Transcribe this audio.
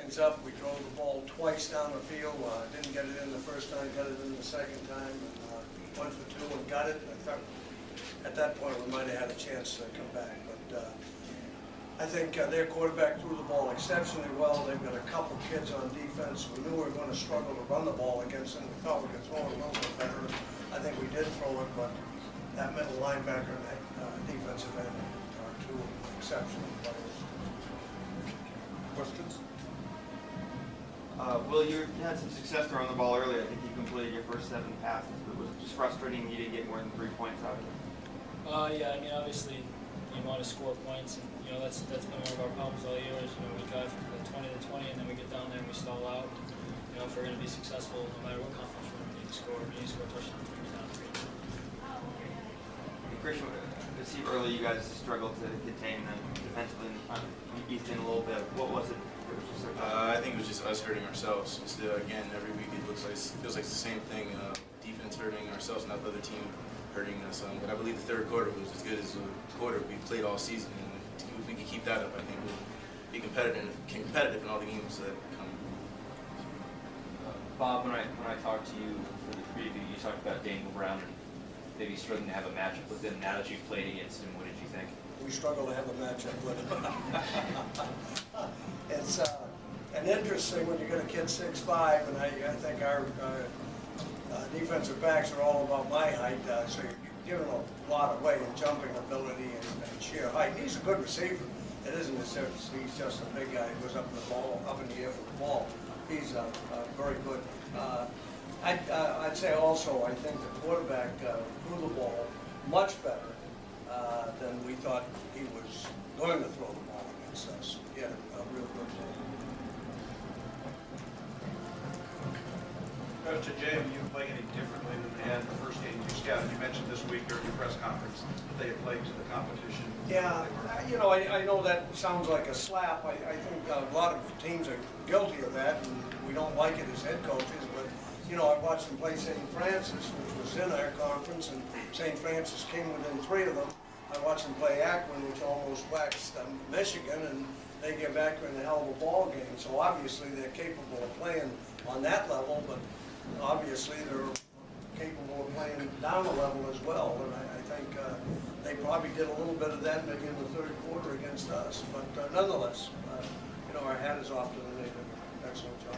things up. We drove the ball twice down the field. Didn't get it in the first time, got it in the second time, and went for two and got it. And I thought at that point we might have had a chance to come back. But I think their quarterback threw the ball exceptionally well. They've got a couple kids on defense. We knew we were going to struggle to run the ball against them. We thought we could throw it a little bit better. I think we did throw it, but that middle linebacker and that defensive end are two exceptional players. Questions? Will, you had some success throwing the ball earlier. I think you completed your first 7 passes, but was it just frustrating you didn't get more than 3 points out of it? Yeah, I mean, obviously, you want to score points, and that's been one of our problems all year. Is we drive from the 20 to 20, and then we get down there and we stall out. If we're going to be successful, no matter what conference we're in, we need to score a touchdown when we're down 3. Christian, it seemed early you guys struggled to contain them defensively in the front. You eased in a little bit. What was it? I think it was just us hurting ourselves. Still, again, every week it feels like the same thing. Defense hurting ourselves, not the other team hurting us. But I believe the third quarter was as good as the quarter we played all season. And if we can keep that up, I think we'll be competitive in all the games that come. Bob, when I talked to you for the preview, you talked about Daniel Brown and maybe struggling to have a matchup with him. Now that you've played against him, what did you think? We struggle to have a matchup with him. It's an interesting when you get a kid 6'5", and I think our defensive backs are all about my height, so you're giving a lot away in jumping ability and sheer height. He's a good receiver. It isn't as if he's just a big guy who goes up in the air with the ball. He's very good. I'd say also I think the quarterback threw the ball much better than we thought he was going to throw the ball against us. He had a real good game. Coach, at JMU playing any differently than they had the first game you scouted? You mentioned this week during your press conference that they had played to the competition. Yeah, I know that sounds like a slap. I think a lot of teams are guilty of that, and we don't like it as head coaches, but I watched them play St. Francis, which was in our conference, and St. Francis came within 3 of them. I watched them play Akron, which almost waxed Michigan, and they gave Akron a hell of a ball game. So obviously they're capable of playing on that level, but obviously they're capable of playing down a level as well. And I think they probably did a little bit of that maybe in the third quarter against us. But nonetheless, our hat is off to them. They did an excellent job.